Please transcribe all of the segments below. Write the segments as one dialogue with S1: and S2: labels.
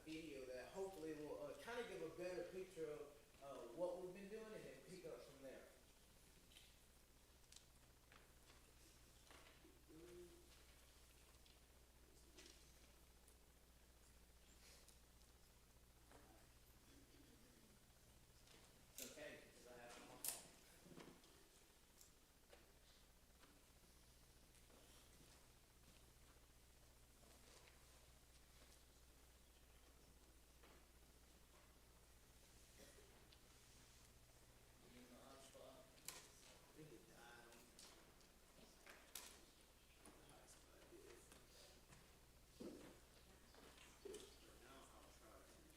S1: video that hopefully will kind of give a better picture of what we've been doing and then pick up from there. It's okay because I have it on my phone. You know, I think it died on the hotspot did. But now I'll try to play.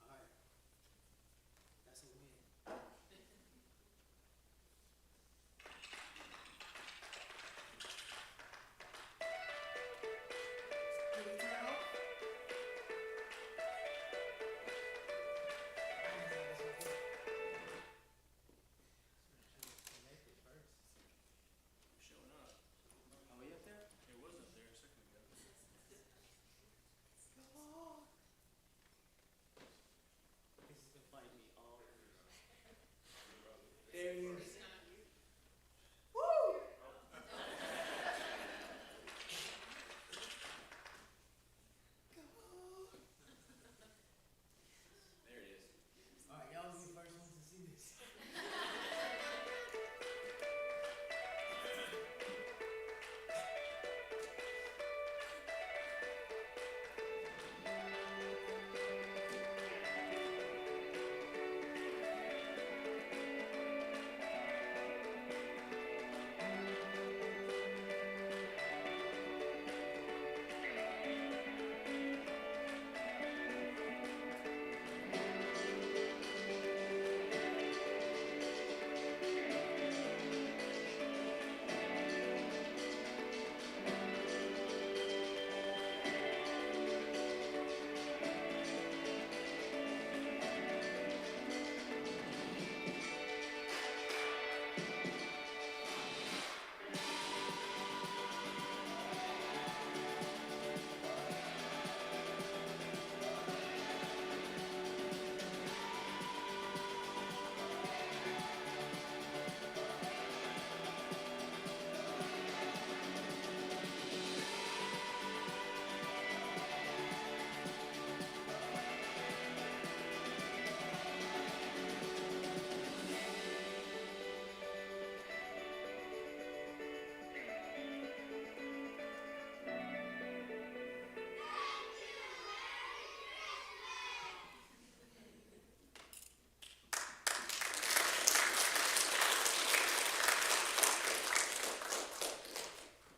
S1: All right, that's a win. Did it turn off? Connected first.
S2: Showing up.
S1: Are we up there?
S2: It was up there a second ago.
S1: This is gonna fight me all over. There he is. Woo!
S2: There it is.
S1: All right, y'all be the first ones to see this.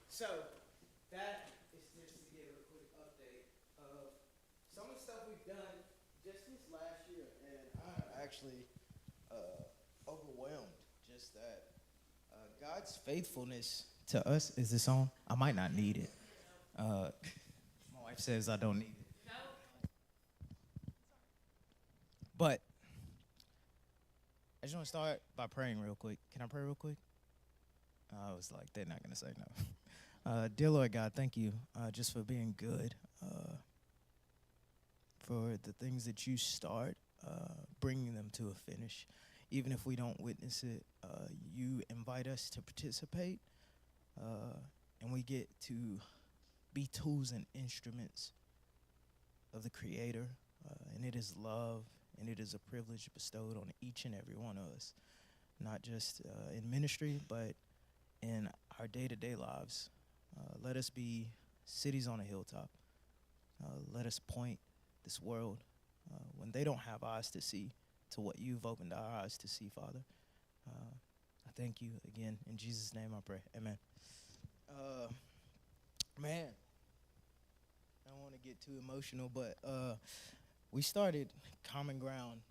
S1: So that is just to give a quick update of some of the stuff we've done just this last year, and I'm actually overwhelmed. Just that God's faithfulness to us is this song. I might not need it. My wife says I don't need it, but I just want to start by praying real quick. Can I pray real quick? I was like, they're not gonna say no. Dear Lord God, thank you just for being good, for the things that you start, bringing them to a finish. Even if we don't witness it, you invite us to participate, and we get to be tools and instruments of the Creator, and it is love, and it is a privilege bestowed on each and every one of us, not just in ministry, but in our day-to-day lives. Let us be cities on a hilltop. Let us point this world when they don't have eyes to see to what you've opened our eyes to see, Father. I thank you again. In Jesus' name I pray. Amen. Man, I don't want to get too emotional, but We started Common Ground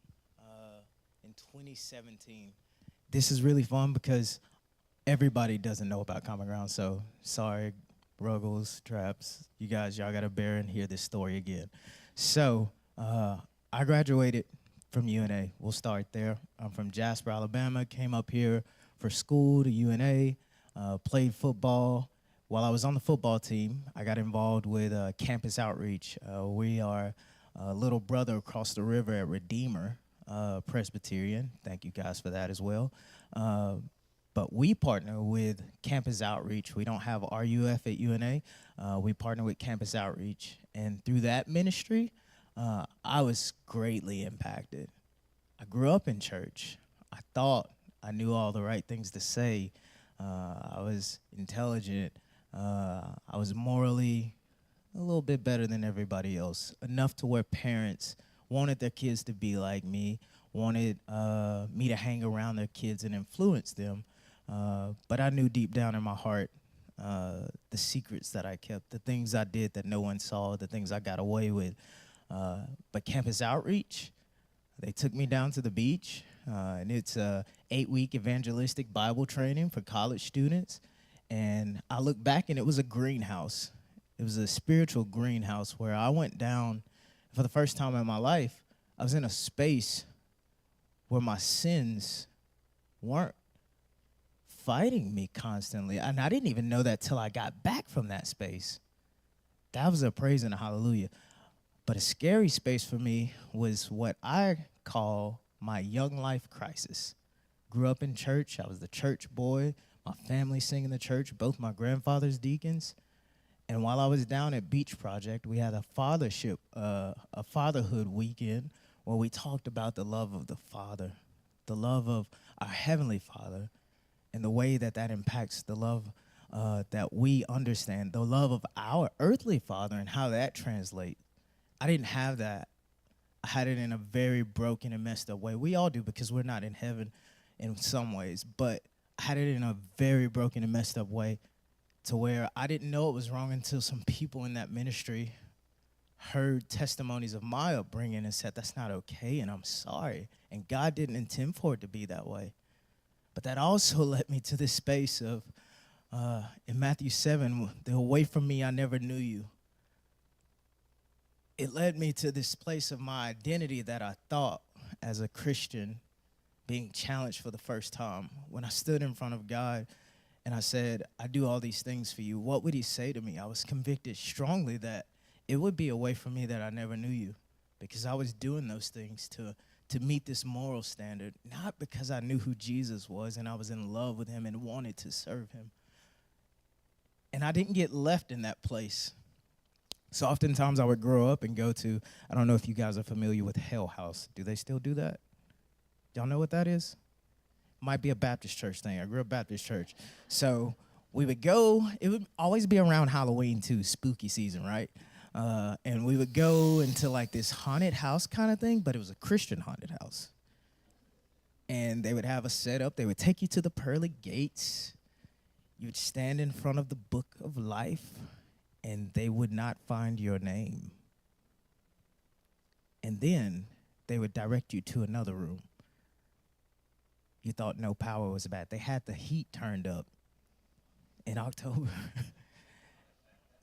S1: in 2017. This is really fun because everybody doesn't know about Common Ground. So sorry, Ruggles, Traps, you guys, y'all gotta bear and hear this story again. So I graduated from UNA. We'll start there. I'm from Jasper, Alabama. Came up here for school to UNA. Played football. While I was on the football team, I got involved with campus outreach. We are a little brother across the river at Redeemer Presbyterian. Thank you guys for that as well. But we partner with Campus Outreach. We don't have RUF at UNA. We partner with Campus Outreach. And through that ministry, I was greatly impacted. I grew up in church. I thought I knew all the right things to say. I was intelligent. I was morally a little bit better than everybody else, enough to where parents wanted their kids to be like me, wanted me to hang around their kids and influence them. But I knew deep down in my heart the secrets that I kept, the things I did that no one saw, the things I got away with. But Campus Outreach, they took me down to the beach, and it's a 8-week evangelistic Bible training for college students. And I look back, and it was a greenhouse. It was a spiritual greenhouse where I went down for the first time in my life. I was in a space where my sins weren't fighting me constantly. And I didn't even know that till I got back from that space. That was a praise and a hallelujah. But a scary space for me was what I call my young life crisis. Grew up in church. I was the church boy. My family singing the church, both my grandfather's deacons. And while I was down at Beach Project, we had a fatherhood weekend where we talked about the love of the Father, the love of our Heavenly Father, and the way that that impacts the love that we understand, the love of our earthly Father and how that translates. I didn't have that. I had it in a very broken and messed up way. We all do because we're not in heaven in some ways, but I had it in a very broken and messed up way to where I didn't know it was wrong until some people in that ministry heard testimonies of my upbringing and said, that's not okay, and I'm sorry. And God didn't intend for it to be that way. But that also led me to this space of, in Matthew 7, the away from me, I never knew you. It led me to this place of my identity that I thought as a Christian being challenged for the first time. When I stood in front of God and I said, I do all these things for you, what would he say to me? I was convicted strongly that it would be a way from me that I never knew you, because I was doing those things to meet this moral standard, not because I knew who Jesus was and I was in love with him and wanted to serve him. And I didn't get left in that place. So oftentimes I would grow up and go to, I don't know if you guys are familiar with Hell House. Do they still do that? Y'all know what that is? Might be a Baptist church thing. I grew up Baptist church. So we would go, it would always be around Halloween too, spooky season, right? And we would go into like this haunted house kind of thing, but it was a Christian haunted house. And they would have a setup. They would take you to the pearly gates. You would stand in front of the book of life, and they would not find your name. And then they would direct you to another room. You thought no power was bad. They had the heat turned up in October.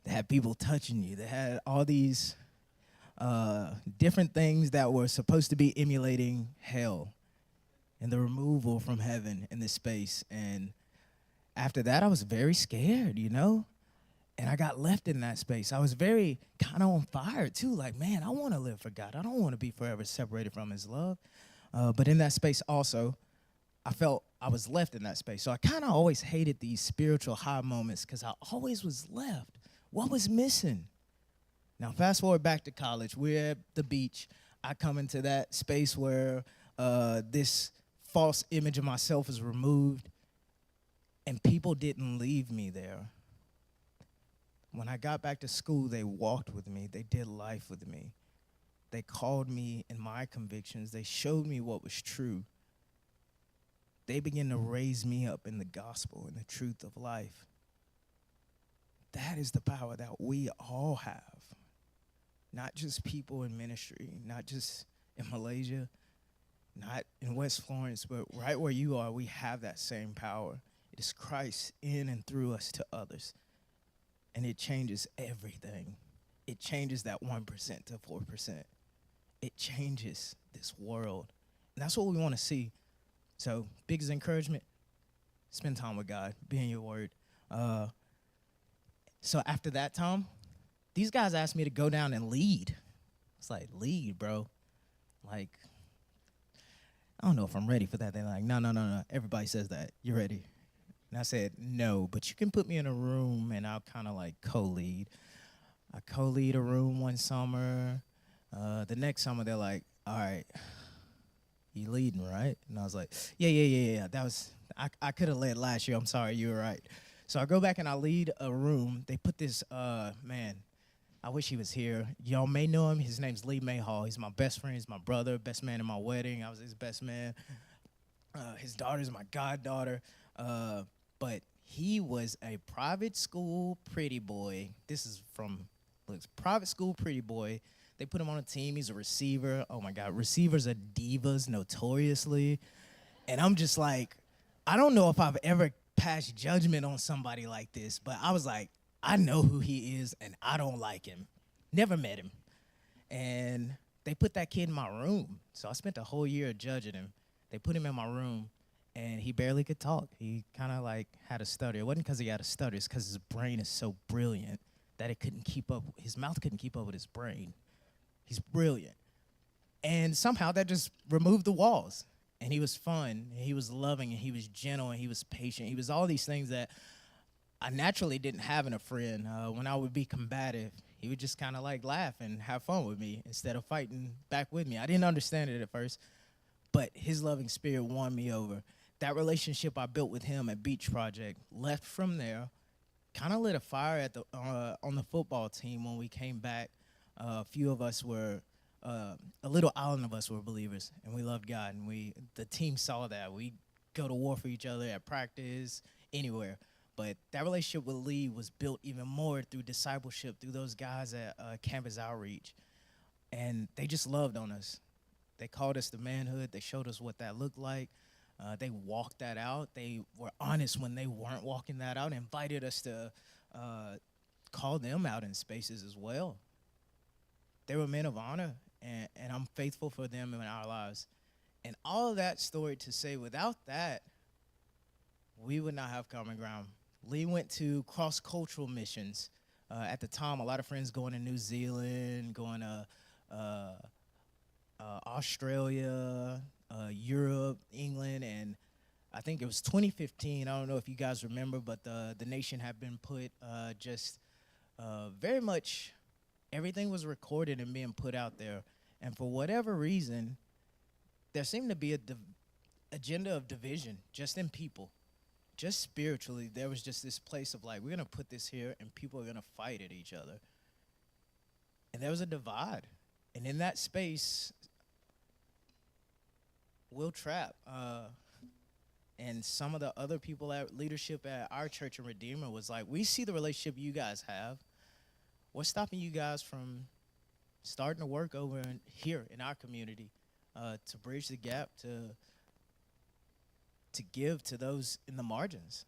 S1: They had people touching you. They had all these different things that were supposed to be emulating hell and the removal from heaven in this space. And after that, I was very scared, you know? And I got left in that space. I was very kind of on fire, too. Like, man, I want to live for God. I don't want to be forever separated from his love. But in that space also, I felt I was left in that space. So I kind of always hated these spiritual high moments because I always was left. What was missing? Now, fast forward back to college. We're at the beach. I come into that space where this false image of myself is removed, and people didn't leave me there. When I got back to school, they walked with me. They did life with me. They called me in my convictions. They showed me what was true. They began to raise me up in the gospel and the truth of life. That is the power that we all have. not just people in ministry, not just in Malaysia, not in West Florence, but right where you are, we have that same power. It is Christ in and through us to others. And it changes everything. It changes that 1% to 4%. It changes this world. And that's what we want to see. So, biggest encouragement, spend time with God, be in your word. So after that, Tom, these guys asked me to go down and lead. It's like, lead, bro. Like, I don't know if I'm ready for that. They're like, no. Everybody says that. You're ready. And I said, no, but you can put me in a room and I'll kind of like co-lead. I co-lead a room one summer. The next summer, they're like, all right, you leading, right? And I was like, yeah. That was, I could have led last year. I'm sorry, you were right. So I go back and I lead a room. They put this, man, I wish he was here. Y'all may know him. His name's Lee Mayhall. He's my best friend. He's my brother, best man in my wedding. I was his best man. His daughter's my goddaughter. But he was a private school pretty boy. This is from, looks, private school pretty boy. They put him on a team. He's a receiver. Oh, my God. Receivers are divas notoriously. And I'm just like, I don't know if I've ever passed judgment on somebody like this, but I was like, I know who he is, and I don't like him. Never met him. And they put that kid in my room. So I spent a whole year judging him. They put him in my room, and he barely could talk. He kind of like had a stutter. It wasn't because he had a stutter. It's because his brain is so brilliant that it couldn't keep up. His mouth couldn't keep up with his brain. He's brilliant. And somehow that just removed the walls. And he was fun, and he was loving, and he was gentle, and he was patient. He was all these things that I naturally didn't have in a friend. When I would be combative, he would just kind of like laugh and have fun with me instead of fighting back with me. I didn't understand it at first, but his loving spirit won me over. That relationship I built with him at Beach Project, left from there, kind of lit a fire at the on the football team when we came back. A few of us were, a little island of us were believers, and we loved God, and the team saw that. We go to war for each other at practice, anywhere. But that relationship with Lee was built even more through discipleship, through those guys at Campus Outreach. And they just loved on us. They called us to manhood. They showed us what that looked like. They walked that out. They were honest when they weren't walking that out, and invited us to call them out in spaces as well. They were men of honor, and I'm faithful for them in our lives. And all of that story to say, without that, we would not have common ground. Lee went to cross-cultural missions. At the time, a lot of friends going to New Zealand, going to Australia, Europe, England, and I think it was 2015. I don't know if you guys remember, but the nation had been put very much, everything was recorded and being put out there. And for whatever reason, there seemed to be a agenda of division just in people. Just spiritually, there was just this place of like, we're going to put this here and people are going to fight at each other. And there was a divide. And in that space, Will Trapp and some of the other people at leadership at our church in Redeemer was like, we see the relationship you guys have. What's stopping you guys from starting to work over here in our community to bridge the gap, to give to those in the margins?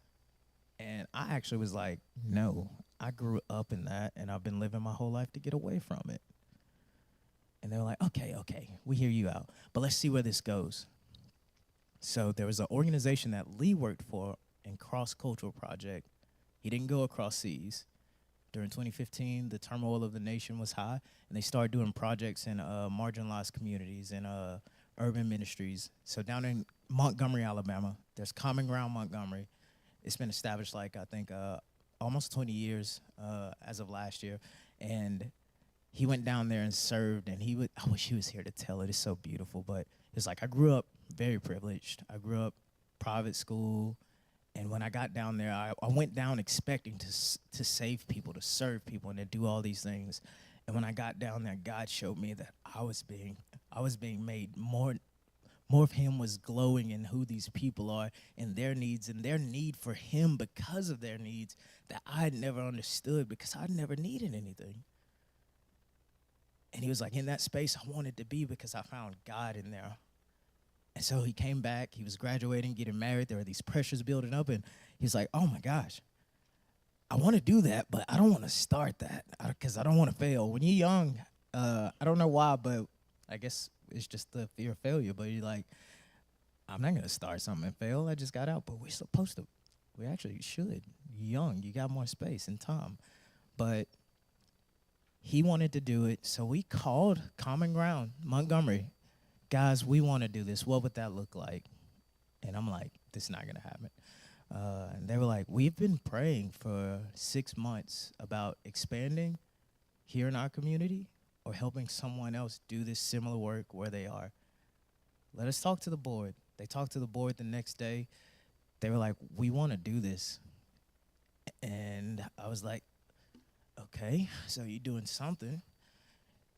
S1: And I actually was like, no, I grew up in that, and I've been living my whole life to get away from it. And they were like, okay, we hear you out, but let's see where this goes. So there was an organization that Lee worked for in Cross Cultural Project. He didn't go across seas. During 2015, the turmoil of the nation was high, and they started doing projects in marginalized communities and urban ministries. So down in Montgomery, Alabama, there's Common Ground Montgomery. It's been established like, I think, almost 20 years as of last year. And he went down there and served, and I wish he was here to tell it. It's so beautiful. But it's like, I grew up very privileged. I grew up private school. And when I got down there, I went down expecting to save people, to serve people, and to do all these things. And when I got down there, God showed me that I was being made more of him was glowing in who these people are and their needs and their need for him because of their needs that I had never understood because I'd never needed anything. And he was like, in that space I wanted to be because I found God in there. And so he came back. He was graduating, getting married. There were these pressures building up. And he's like, oh, my gosh, I want to do that, but I don't want to start that because I don't want to fail. When you're young, I don't know why, but I guess it's just the fear of failure. But you're like, I'm not going to start something and fail. I just got out. But we're supposed to. We actually should. You're young. You got more space and time. But he wanted to do it. So we called Common Ground, Montgomery. Guys, we want to do this. What would that look like? And I'm like, this is not going to happen. And they were like, we've been praying for 6 months about expanding here in our community or helping someone else do this similar work where they are. Let us talk to the board. They talked to the board the next day. They were like, we want to do this. And I was like, okay, so you're doing something.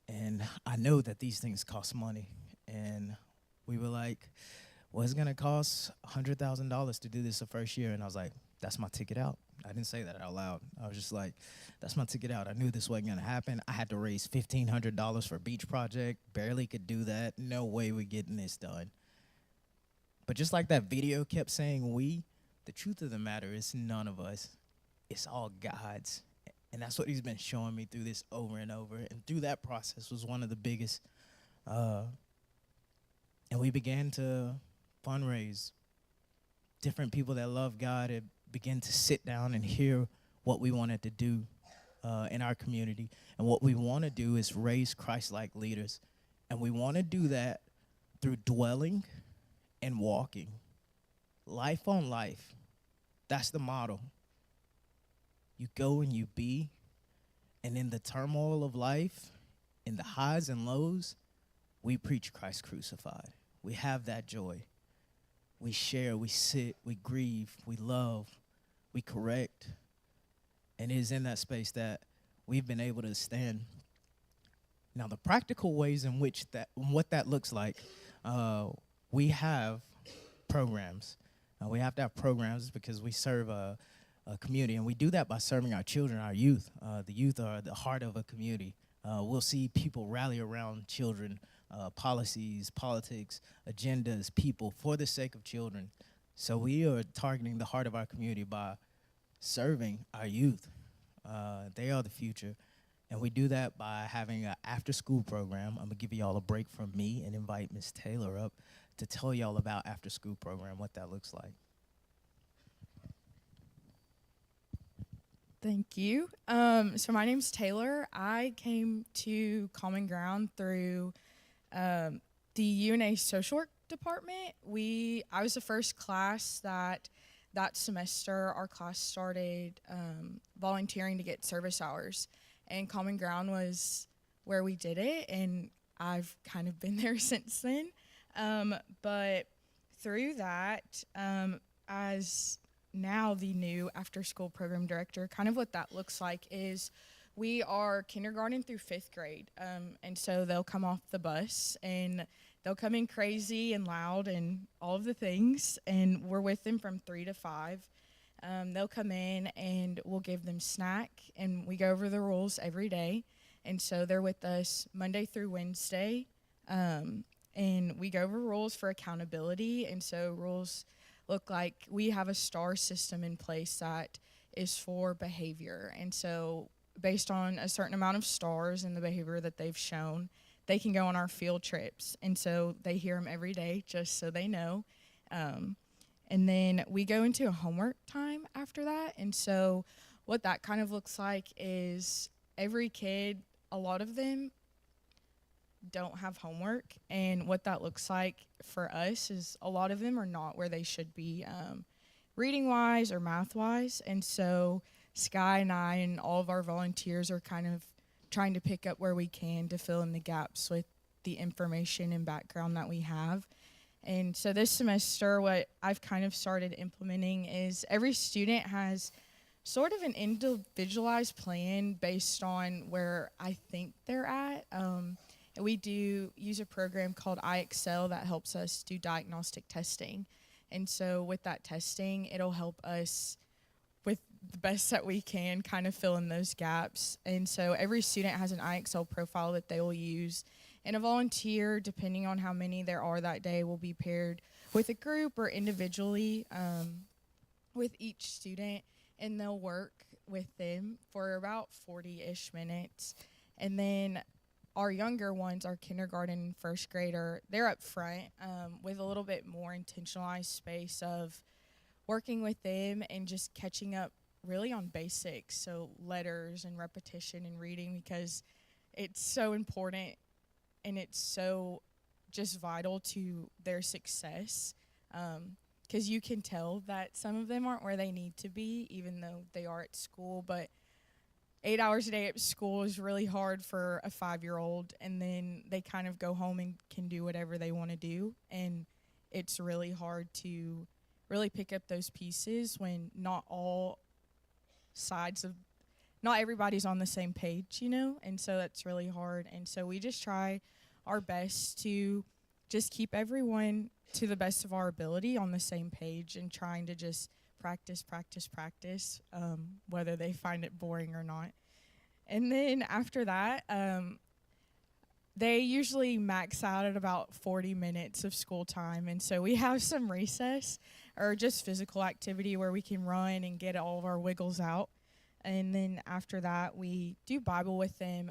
S1: And I know that these things cost money. And we were like, well, it's going to cost $100,000 to do this the first year. And I was like, that's my ticket out. I didn't say that out loud. I was just like, that's my ticket out. I knew this wasn't going to happen. I had to raise $1,500 for Beach Project. Barely could do that. No way we're getting this done. But just like that video kept saying the truth of the matter is none of us. It's all God's. And that's what he's been showing me through this over and over. And through that process was one of the biggest. And we began to fundraise. Different people that love God had began to sit down and hear what we wanted to do in our community. And what we want to do is raise Christ-like leaders. And we want to do that through dwelling and walking. Life on life. That's the model. You go and you be. And in the turmoil of life, in the highs and lows, we preach Christ crucified. We have that joy. We share, we sit, we grieve, we love, we correct. And it is in that space that we've been able to stand. Now, the practical ways in which what that looks like, we have programs. We have to have programs because we serve a community, and we do that by serving our children, our youth. The youth are the heart of a community. We'll see people rally around children, policies, politics, agendas, people for the sake of children. So we are targeting the heart of our community by serving our youth. They are the future. And we do that by having an after-school program. I'm going to give y'all a break from me and invite Ms. Taylor up to tell y'all about after-school program, what that looks like.
S3: Thank you. So my name's Taylor. I came to Common Ground through the UNA social work department. I was the first class that semester our class started volunteering to get service hours, and Common Ground was where we did it, and I've kind of been there since then. But through that, as now the new after-school program director, kind of what that looks like is we are kindergarten through 5th grade, and so they'll come off the bus and they'll come in crazy and loud and all of the things, and we're with them from 3 to 5. They'll come in and we'll give them snack, and we go over the rules every day, and so they're with us Monday through Wednesday, and we go over rules for accountability, and so rules look like we have a STAR system in place that is for behavior. And so based on a certain amount of stars and the behavior that they've shown, they can go on our field trips. And so they hear them every day just so they know. And then we go into a homework time after that. And so what that kind of looks like is every kid, a lot of them don't have homework, and what that looks like for us is a lot of them are not where they should be reading wise or math wise, and so Sky and I and all of our volunteers are kind of trying to pick up where we can to fill in the gaps with the information and background that we have. And so this semester what I've kind of started implementing is every student has sort of an individualized plan based on where I think they're at. We do use a program called iExcel that helps us do diagnostic testing. And so with that testing, it'll help us with the best that we can, kind of fill in those gaps. And so every student has an IXL profile that they will use. And a volunteer, depending on how many there are that day, will be paired with a group or individually with each student. And they'll work with them for about 40-ish minutes. And then our younger ones, our kindergarten and first grader, they're up front with a little bit more intentionalized space of working with them and just catching up really on basics, so letters and repetition and reading, because it's so important and it's so just vital to their success, because you can tell that some of them aren't where they need to be, even though they are at school. But 8 hours a day at school is really hard for a 5-year-old, and then they kind of go home and can do whatever they want to do, and it's really hard to really pick up those pieces when not everybody's on the same page, and so that's really hard. And so we just try our best to just keep everyone to the best of our ability on the same page and trying to just practice, whether they find it boring or not. And then after that, they usually max out at about 40 minutes of school time. And so we have some recess or just physical activity where we can run and get all of our wiggles out. And then after that, we do Bible with them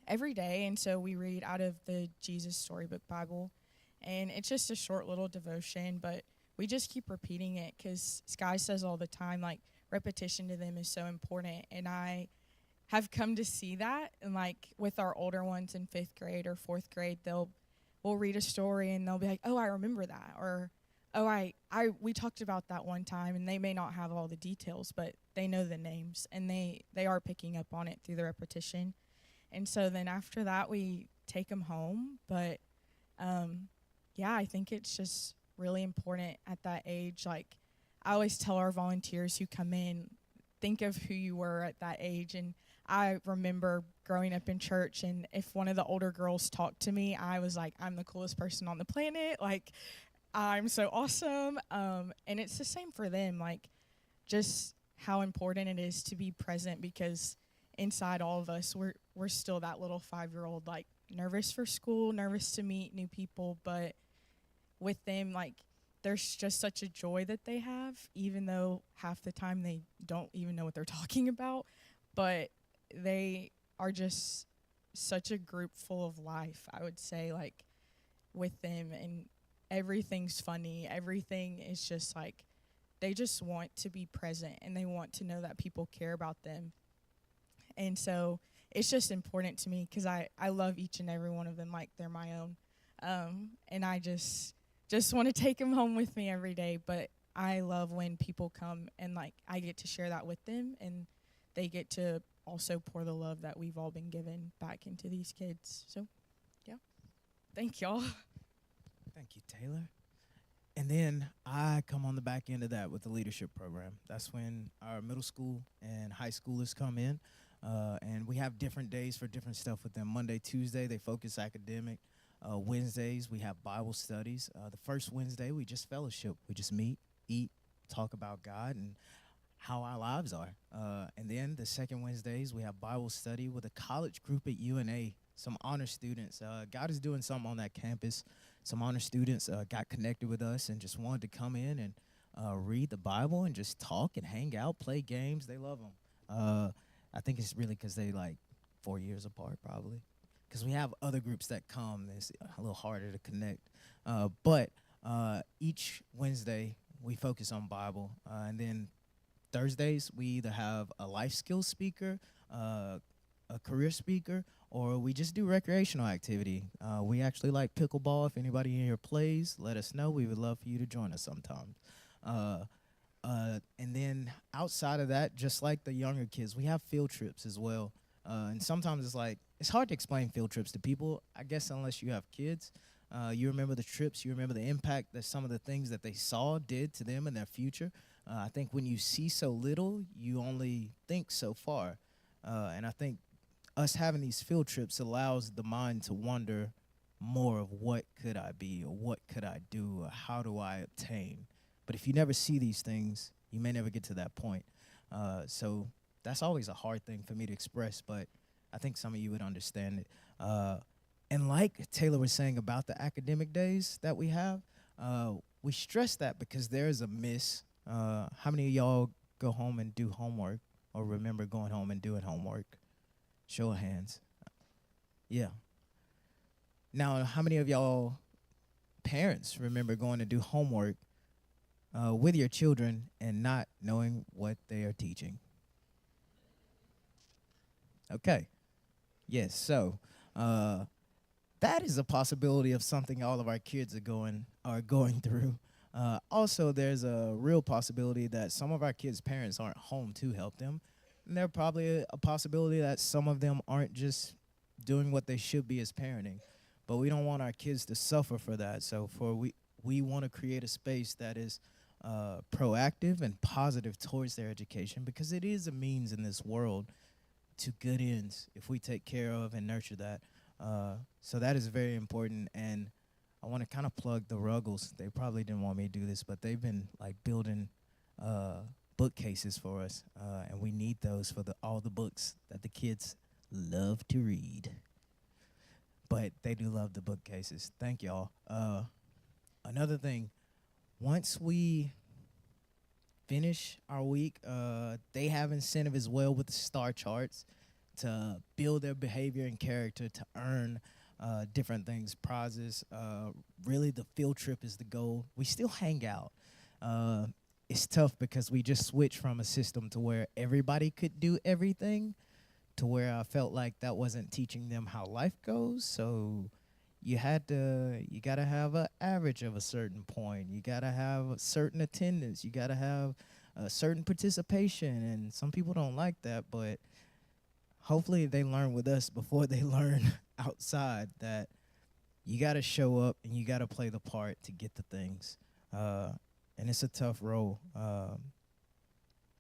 S3: every day. And so we read out of the Jesus Storybook Bible. And it's just a short little devotion, but we just keep repeating it because Sky says all the time, like, repetition to them is so important. And I have come to see that. And, like, with our older ones in 5th grade or 4th grade, we'll read a story and they'll be like, oh, I remember that. Or, oh, we talked about that one time. And they may not have all the details, but they know the names. And they are picking up on it through the repetition. And so then after that, we take them home. But, yeah, I think it's just really important at that age. Like, I always tell our volunteers who come in, think of who you were at that age. And I remember growing up in church, and if one of the older girls talked to me, I was like, I'm the coolest person on the planet. Like, I'm so awesome. And it's the same for them, like, just how important it is to be present, because inside all of us, we're still that little 5-year-old, like, nervous for school, nervous to meet new people. But with them, like, there's just such a joy that they have, even though half the time they don't even know what they're talking about. But they are just such a group full of life, I would say, like, with them. And everything's funny. Everything is just, like, they just want to be present, and they want to know that people care about them. And so it's just important to me because I love each and every one of them like they're my own. And I just want to take them home with me every day. But I love when people come and, like, I get to share that with them, and they get to also pour the love that we've all been given back into these kids. So, yeah. Thank y'all.
S1: Thank you, Taylor. And then I come on the back end of that with the leadership program. That's when our middle school and high schoolers come in, and we have different days for different stuff with them. Monday, Tuesday, they focus academic. Wednesdays, we have Bible studies. The first Wednesday, we just fellowship. We just meet, eat, talk about God and how our lives are. And then the second Wednesdays, we have Bible study with a college group at UNA, some honor students. God is doing something on that campus. Some honor students got connected with us and just wanted to come in and read the Bible and just talk and hang out, play games. They love them. I think it's really because they, like, 4 years apart probably. Because we have other groups that come. It's a little harder to connect. But each Wednesday, we focus on Bible. And then Thursdays, we either have a life skills speaker, a career speaker, or we just do recreational activity. We actually like pickleball. If anybody in here plays, let us know. We would love for you to join us sometime. And then outside of that, just like the younger kids, we have field trips as well. And sometimes it's hard to explain field trips to people, I guess, unless you have kids. You remember the trips, you remember the impact that some of the things that they saw did to them in their future. I think when you see so little, you only think so far. And I think us having these field trips allows the mind to wonder more of what could I be, or what could I do, or how do I obtain. But if you never see these things, you may never get to that point. So that's always a hard thing for me to express, but I think some of you would understand it. And like Taylor was saying about the academic days that we have, we stress that because there's a miss. How many of y'all go home and do homework or remember going home and doing homework? Show of hands. Yeah. Now, how many of y'all parents remember going to do homework with your children and not knowing what they are teaching? Okay. Yes. So that is a possibility of something all of our kids are going through. Also, there's a real possibility that some of our kids' parents aren't home to help them, and there's probably a possibility that some of them aren't just doing what they should be as parenting. But we don't want our kids to suffer for that. So we want to create a space that is proactive and positive towards their education because it is a means in this world to good ends if we take care of and nurture that. So that is very important. And I want to kind of plug the Ruggles. They probably didn't want me to do this, but they've been like building bookcases for us, and we need those for all the books that the kids love to read. But they do love the bookcases. Thank y'all. Another thing, once we finish our week, they have incentive as well with the star charts to build their behavior and character to earn different things, prizes. Really, the field trip is the goal. We still hang out. It's tough because we just switched from a system to where everybody could do everything to where I felt like that wasn't teaching them how life goes. So you gotta have an average of a certain point. You gotta have a certain attendance. You gotta have a certain participation. And some people don't like that, but hopefully they learn with us before they learn outside that you gotta show up and you gotta play the part to get the things. And it's a tough role.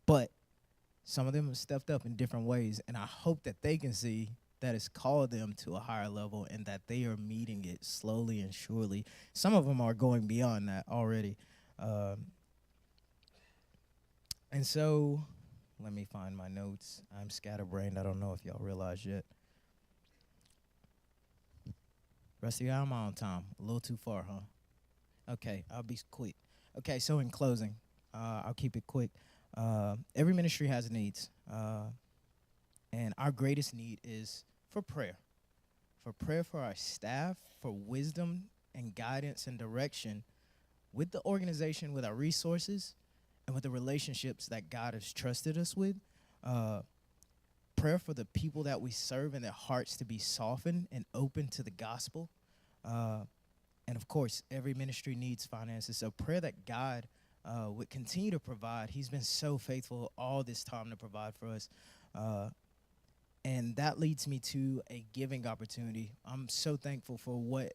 S1: But some of them have stepped up in different ways, and I hope that they can see that it's called them to a higher level and that they are meeting it slowly and surely. Some of them are going beyond that already. And so, let me find my notes. I'm scatterbrained. I don't know if y'all realize yet. Rusty, I'm on time. A little too far, huh? Okay, I'll be quick. Okay, so in closing, I'll keep it quick. Every ministry has needs, and our greatest need is for prayer for our staff, for wisdom and guidance and direction with the organization, with our resources, and with the relationships that God has trusted us with. Prayer for the people that we serve and their hearts to be softened and open to the gospel. And of course, every ministry needs finances. So prayer that God would continue to provide. He's been so faithful all this time to provide for us. And that leads me to a giving opportunity. I'm so thankful for what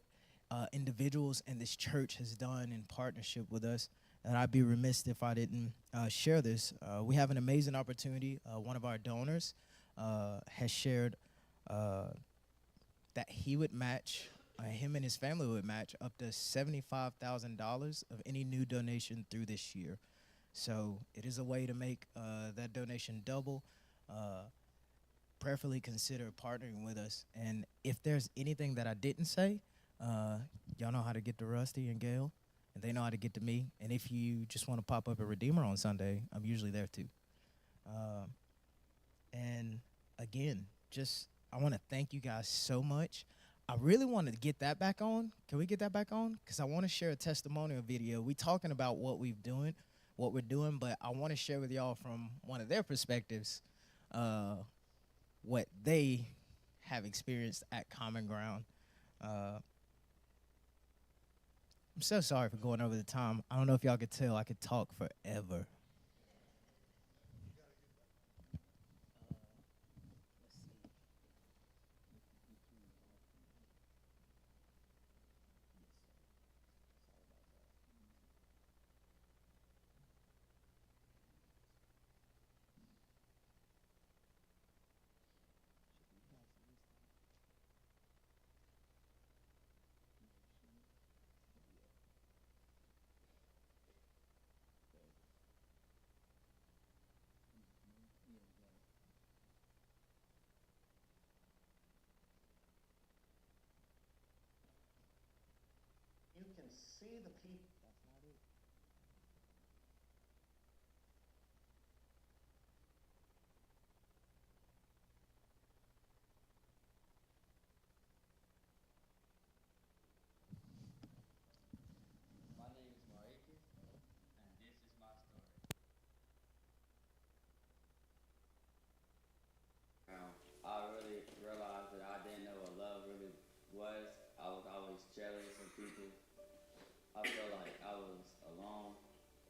S1: individuals and this church has done in partnership with us, and I'd be remiss if I didn't share this. We have an amazing opportunity. One of our donors has shared that he would match, him and his family would match up to $75,000 of any new donation through this year. So it is a way to make that donation double. Prayerfully consider partnering with us. And if there's anything that I didn't say, y'all know how to get to Rusty and Gail, and they know how to get to me. And if you just want to pop up at Redeemer on Sunday, I'm usually there too. And again, I want to thank you guys so much. I really wanted to get that back on. Can we get that back on? Because I want to share a testimonial video. We talking about what we're doing, but I want to share with y'all from one of their perspectives what they have experienced at Common Ground. I'm so sorry for going over the time. I don't know if y'all could tell. I could talk forever.
S4: see the people. That's not it.
S5: My name is Marcus, and this is my story. I really realized that I didn't know what love really was. I was always jealous of people. I felt like I was alone,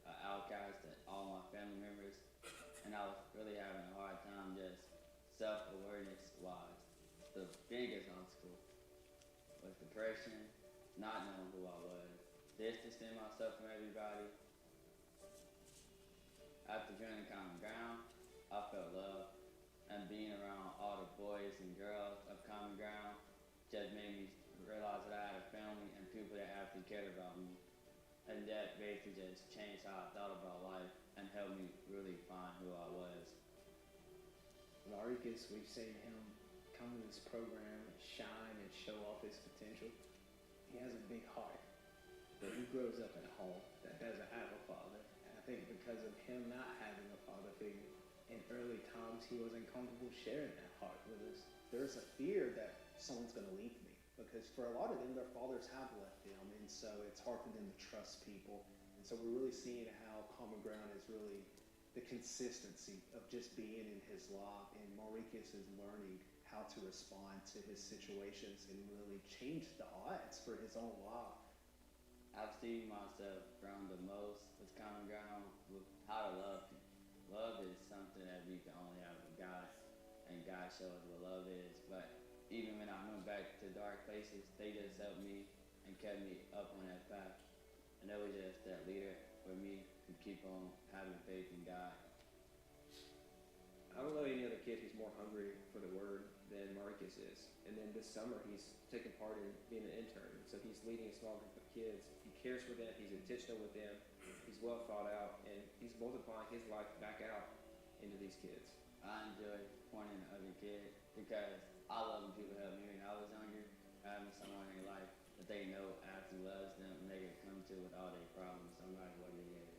S5: an outcast to all my family members, and I was really having a hard time just self-awareness wise. The biggest obstacle was depression, not knowing who I was, distancing myself from everybody. After joining Common Ground, I felt love, and being around all the boys and girls of Common Ground just made me realize that I had a family and people that actually cared about me. And that basically just changed how I thought about life and helped me really find who I was.
S4: Marcus, we've seen him come to this program and shine and show off his potential. He has a big heart, but he grows up in a home that doesn't have a father. And I think because of him not having a father figure, in early times he wasn't comfortable sharing that heart with us. There's a fear that someone's going to leave me, because for a lot of them, their fathers have left them, and so it's hard for them to trust people. And so we're really seeing how Common Ground is really the consistency of just being in his life, and Marcus is learning how to respond to his situations and really change the odds for his own life.
S5: I've seen myself grown the most with Common Ground with how to love people. Love is something that we can only have with God, and God shows what love is. But even when I went back to dark places, they just helped me and kept me up on that path. And that was just that leader for me to keep on having faith in God.
S6: I don't know any other kid who's more hungry for the word than Marcus is. And then this summer, he's taking part in being an intern. So he's leading a small group of kids. He cares for them. He's intentional with them. He's well thought out, and he's multiplying his life back out into these kids.
S5: I enjoy pointing to other kids because I love when people help me when I was younger, having someone in their life that they know actually loves them and they can come to with all their problems, no matter what it is.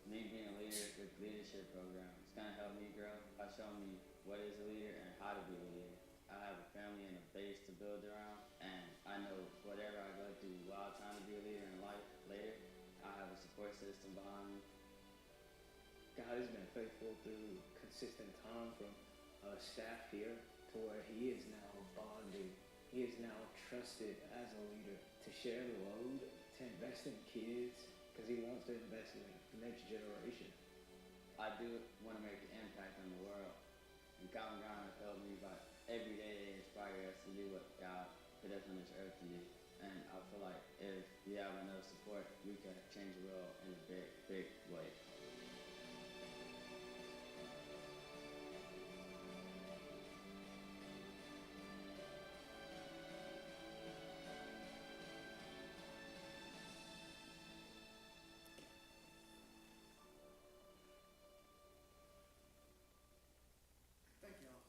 S5: Me being a leader with leadership program, it's gonna help me grow by showing me what is a leader and how to be a leader. I have a family and a base to build around, and I know whatever I go through while trying to be a leader in life later, I have a support system behind me.
S4: God has been faithful through consistent time from staff here to where he is now bonding. He is now trusted as a leader to share the load, to invest in kids, because he wants to invest in the next generation.
S5: I do want to make an impact on the world, and Common Ground has helped me by every day they inspire us to do what God put us on this earth to do. And I feel like if we have enough support, we can change the world in a big, big way.
S2: Thank y'all.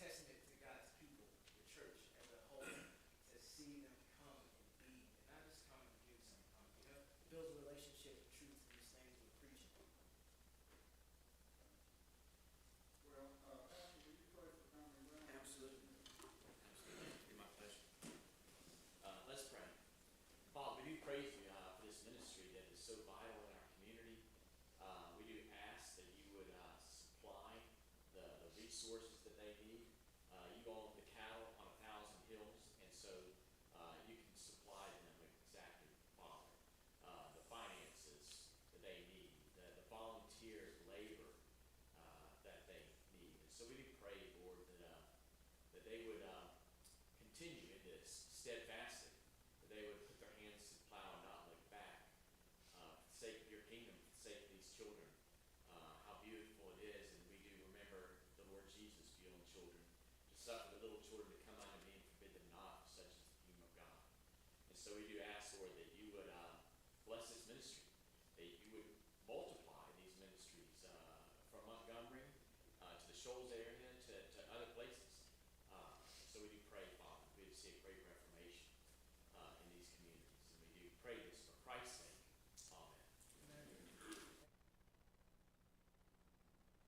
S1: testament to God's people, the church as a whole, to see them come and be, and not just come and do some come, it builds a relationship with truth and these things we're preaching.
S2: Well, Pastor, will you pray for Common Ground?
S7: Absolutely. Absolutely. It'd be my pleasure. Let's pray. Father, we do praise you for this ministry that is so vital in our community. We do ask that you would supply the resources that they need. You own the cattle on 1,000 hills, and so you can supply them exactly, Father. The finances that they need, the volunteer labor that they need. And so we do pray, Lord, that they would continue in this steadfastly, that they would put their hands to the plow and not look back, for the sake of your kingdom, for the sake of these children. How beautiful it is, and we do remember the Lord Jesus feeling children, to suffer the little children to come unto me and forbid them not, for such is the kingdom of God. And so we do ask, Lord, that you would bless this ministry, that you would multiply these ministries from Montgomery to the Shoals area to other places. So we do pray, Father, we do see a great reformation in these communities, and we do pray this for